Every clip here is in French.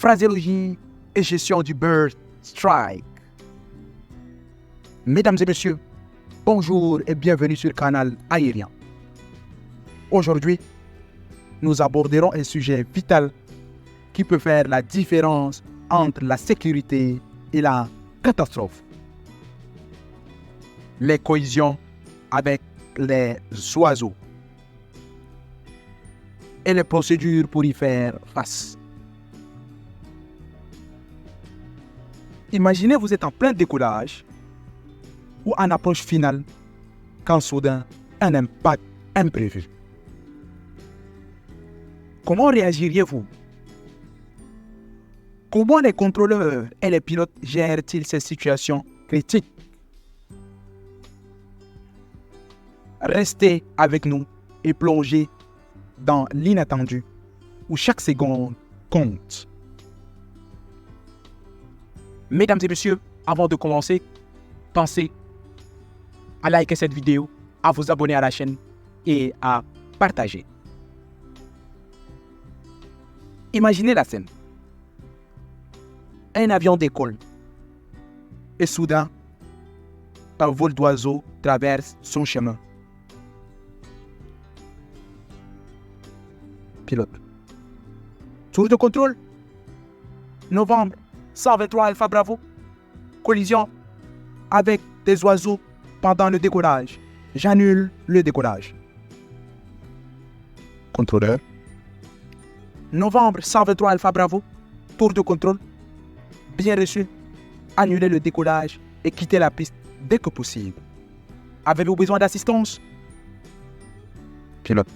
phraséologie et gestion du bird strike. Mesdames et messieurs, bonjour et bienvenue sur le canal aérien. Aujourd'hui, nous aborderons un sujet vital qui peut faire la différence entre la sécurité et la catastrophe. Les collisions avec les oiseaux et les procédures pour y faire face. Imaginez vous êtes en plein décollage ou en approche finale quand soudain un impact imprévu. Comment réagiriez-vous? Comment les contrôleurs et les pilotes gèrent-ils ces situations critiques? Restez avec nous et plongez dans l'inattendu où chaque seconde compte. Mesdames et messieurs, avant de commencer, pensez à liker cette vidéo, à vous abonner à la chaîne et à partager. Imaginez la scène. Un avion décolle et soudain, un vol d'oiseau traverse son chemin. Pilote. Tour de contrôle. Novembre 123 Alpha Bravo. Collision avec des oiseaux pendant le décollage. J'annule le décollage. Contrôleur. Novembre 123 Alpha Bravo. Tour de contrôle. Bien reçu. Annulez le décollage et quittez la piste dès que possible. Avez-vous besoin d'assistance? Pilote.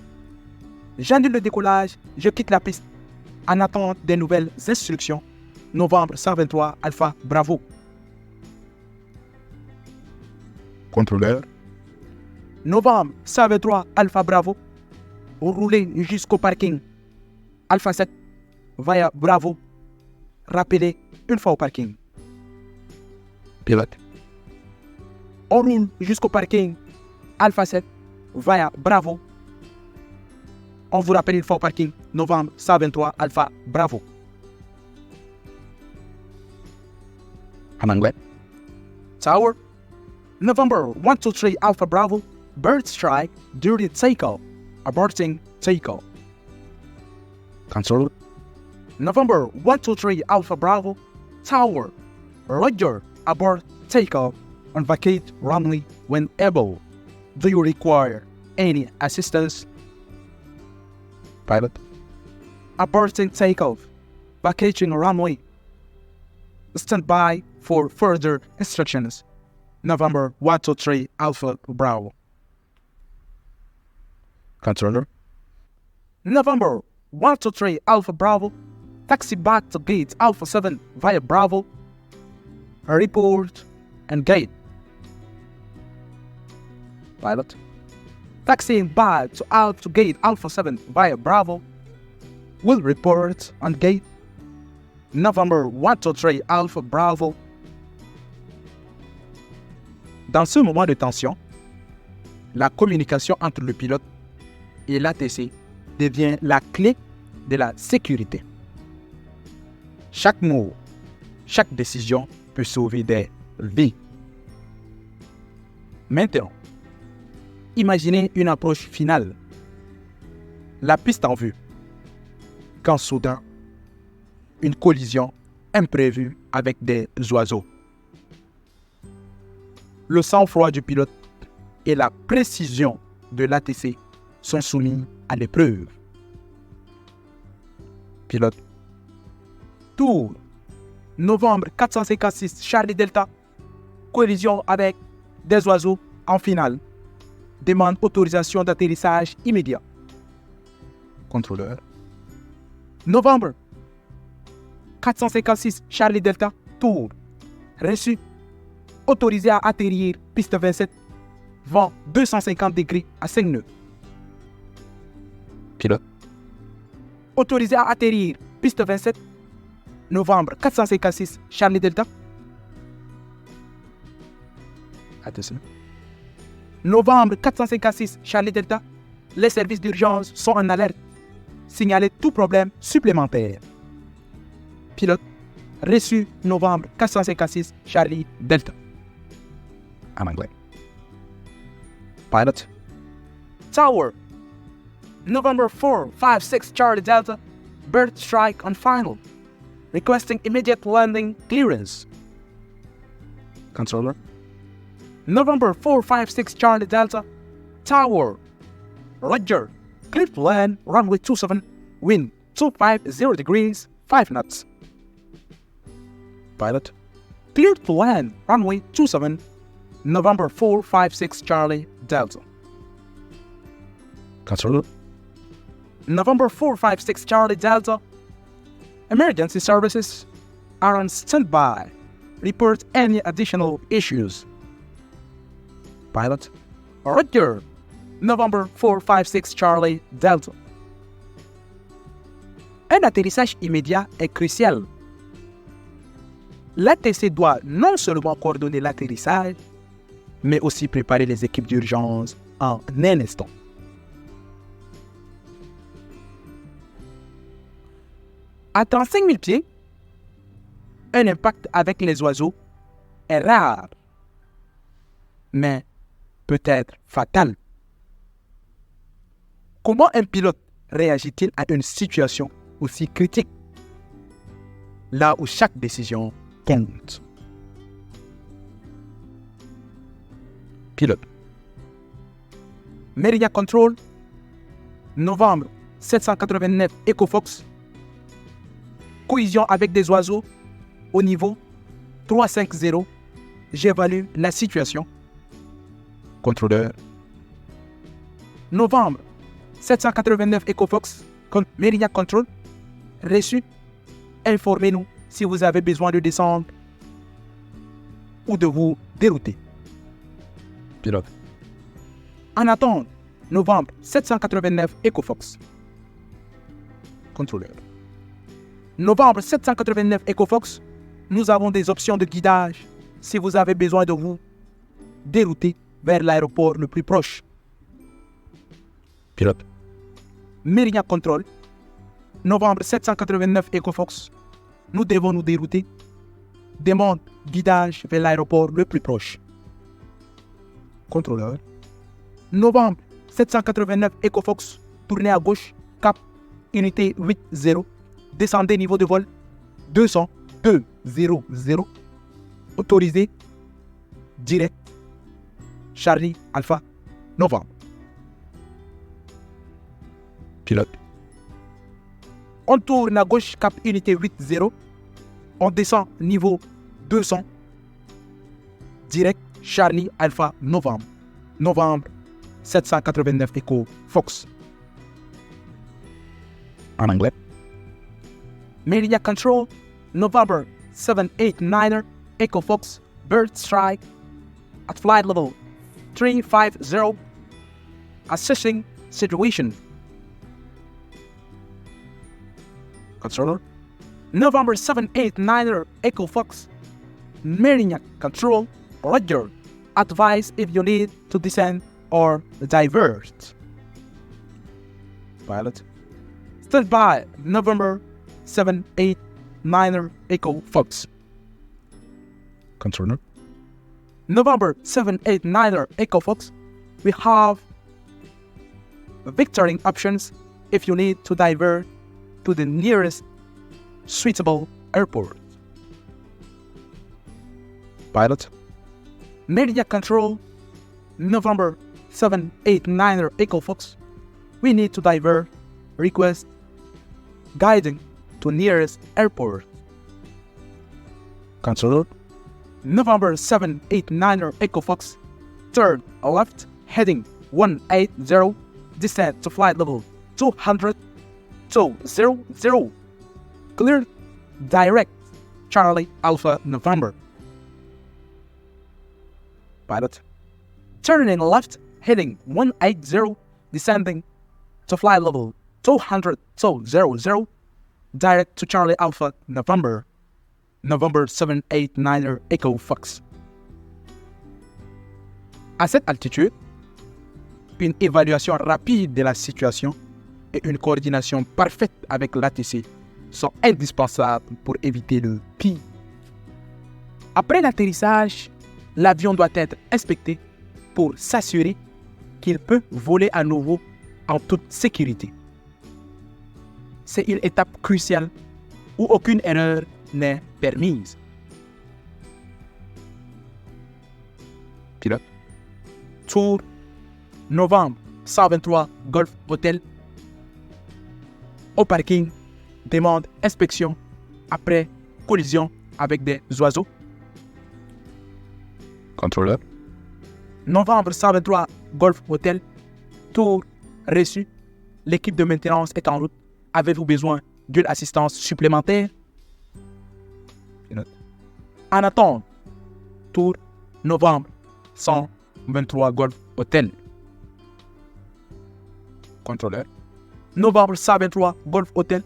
J'annule le décollage, je quitte la piste en attente des nouvelles instructions. Novembre 123 Alpha Bravo. Contrôleur. Novembre 123 Alpha Bravo. Roulez jusqu'au parking. Alpha 7 via Bravo. Rappelez une fois au parking. Pilote. On roule jusqu'au parking. Alpha 7 via Bravo. On vous rappelle une fois au parking. Novembre 123 Alpha Bravo. En anglais. Tower. November 123 Alpha Bravo. Bird strike during takeoff. Aborting takeoff. Control. November 123 Alpha Bravo. Tower. Roger. Abort takeoff and vacate runway when able. Do you require any assistance? Pilot. Aborting takeoff. Vacating runway. Stand by for further instructions. November 123 Alpha Bravo. Controller. November 123 Alpha Bravo. Taxi back to gate Alpha 7 via Bravo. Report and gate. Pilot. Taxiing back to gate Alpha 7 via Bravo. Will report on gate. November 123 Alpha Bravo. Dans ce moment de tension, la communication entre le pilote et l'ATC devient la clé de la sécurité. Chaque mot, chaque décision peut sauver des vies. Maintenant, imaginez une approche finale. La piste en vue. Quand soudain, une collision imprévue avec des oiseaux. Le sang-froid du pilote et la précision de l'ATC sont soumis à l'épreuve. Pilote. Tour. Novembre 456 Charlie Delta. Collision avec des oiseaux en finale. Demande autorisation d'atterrissage immédiat. Contrôleur. Novembre 456 Charlie Delta. Tour. Reçu. Autorisé à atterrir piste 27. Vent 250 degrés à 5 nœuds. Pilote. Autorisé à atterrir piste 27. Novembre 456 Charlie Delta. Attention. Novembre 456 Charlie Delta. Les services d'urgence sont en alerte. Signalez tout problème supplémentaire. Pilote. Reçu novembre 456 Charlie Delta. En anglais. Pilot. Tower. November 456 Charlie Delta. Bird strike on final. Requesting immediate landing clearance. Controller. November 456 Charlie Delta. Tower. Roger. Clear to land. Runway 27. Wind 250 degrees. 5 knots. Pilot. Clear to land. Runway 27. November 456 Charlie Delta. Controller. November 456 Charlie Delta. Emergency services are on standby. Report any additional issues. Pilot. Roger. November 456 Charlie Delta. Un atterrissage immédiat est crucial. L'ATC doit non seulement coordonner l'atterrissage, mais aussi préparer les équipes d'urgence en un instant. À 35 000 pieds, un impact avec les oiseaux est rare, mais peut être fatal. Comment un pilote réagit-il à une situation aussi critique, là où chaque décision compte? Pilote. Meridian Control, novembre 789 Ecofox. Collision avec des oiseaux au niveau 350. J'évalue la situation. Contrôleur. Novembre 789 Ecofox. Meridian Control. Reçu. Informez-nous si vous avez besoin de descendre ou de vous dérouter. Pilote. En attente, novembre 789 Ecofox. Contrôleur. Novembre 789 Ecofox, nous avons des options de guidage si vous avez besoin de vous dérouter vers l'aéroport le plus proche. Pilote. Meridian Control. Novembre 789 Ecofox, nous devons nous dérouter. Demande guidage vers l'aéroport le plus proche. Contrôleur. Novembre 789 Ecofox, tournez à gauche, cap, unité 80. Descendez niveau de vol 200. Autorisé. Direct. Charlie Alpha Novembre. Pilote. On tourne à gauche, cap unité 80. On descend niveau 200. Direct. Charlie Alpha Novembre. Novembre 789 Echo Fox. En anglais. Meridian Control, November 789er Echo Fox, Bird Strike at flight level 350. Assessing situation. Controller. November 789er Echo Fox, Meridian Control, Roger. Advise if you need to descend or divert. Pilot. Stand by. November 789er Echo Fox. Controller. November 789er Echo Fox. We have vectoring options if you need to divert to the nearest suitable airport. Pilot. Meridian Control. November 789er Echo Fox. We need to divert. Request guiding to nearest airport. Controller. November 789er Echo Fox. Turn left, heading 180. Descend to flight level 200. 200. Clear. Direct. Charlie Alpha November. Pilot. Turning left, heading 180. Descending to flight level 200. 200. Direct to Charlie Alpha November. November 789er Echo Fox. À cette altitude, une évaluation rapide de la situation et une coordination parfaite avec l'ATC sont indispensables pour éviter le pire. Après l'atterrissage, l'avion doit être inspecté pour s'assurer qu'il peut voler à nouveau en toute sécurité. C'est une étape cruciale où aucune erreur n'est permise. Pilote. Tour, novembre, 123 Golf Hotel. Au parking, demande inspection après collision avec des oiseaux. Contrôleur. Novembre 123 Golf Hotel. Tour reçu. L'équipe de maintenance est en route. Avez-vous besoin d'une assistance supplémentaire? Pilote. En attente. Tour novembre 123 Golf Hotel. Contrôleur. Novembre 123 Golf Hotel.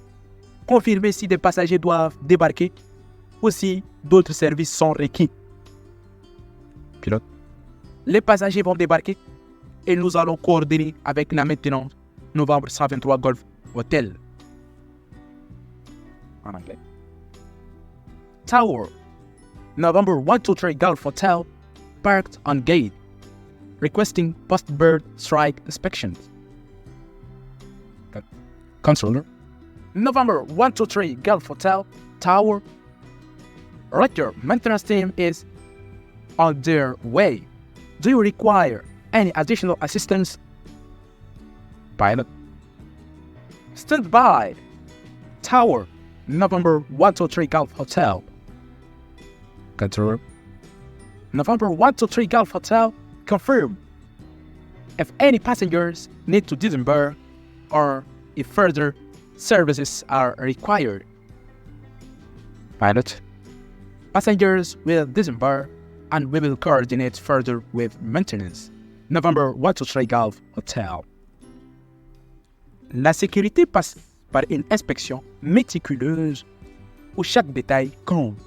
Confirmez si des passagers doivent débarquer ou si d'autres services sont requis. Pilote. Les passagers vont débarquer et nous allons coordonner avec la maintenance. Novembre 123 Golf Hotel. En anglais. Tower. November 123 Golf Hotel. Parked on gate. Requesting post-bird strike inspections. Controller. November 123 Golf Hotel. Tower. Roger, maintenance team is on their way. Do you require any additional assistance? Pilot. Stand by. Tower. November 123 Golf Hotel. Controller. November 123 Golf Hotel. Confirm. If any passengers need to disembark or if further services are required. Pilot. Passengers will disembark and we will coordinate further with maintenance. November 123 Golf Hotel. La sécurité passe par une inspection méticuleuse où chaque détail compte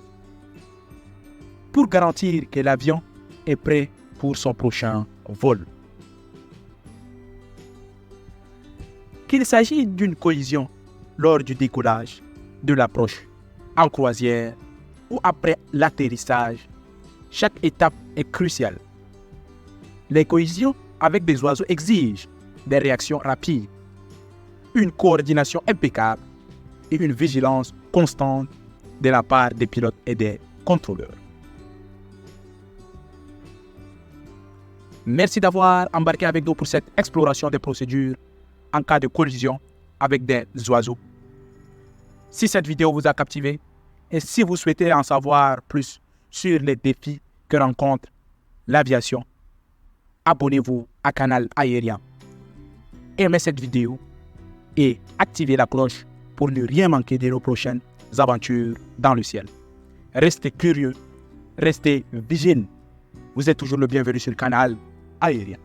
pour garantir que l'avion est prêt pour son prochain vol. Qu'il s'agisse d'une collision lors du décollage, de l'approche en croisière ou après l'atterrissage, chaque étape est cruciale. Les collisions avec des oiseaux exigent des réactions rapides, une coordination impeccable et une vigilance constante de la part des pilotes et des contrôleurs. Merci d'avoir embarqué avec nous pour cette exploration des procédures en cas de collision avec des oiseaux. Si cette vidéo vous a captivé et si vous souhaitez en savoir plus sur les défis que rencontre l'aviation, abonnez-vous à Canal Aérien. Aimez cette vidéo et activez la cloche pour ne rien manquer de nos prochaines aventures dans le ciel. Restez curieux, restez vigilants. Vous êtes toujours le bienvenu sur Canal Aérien.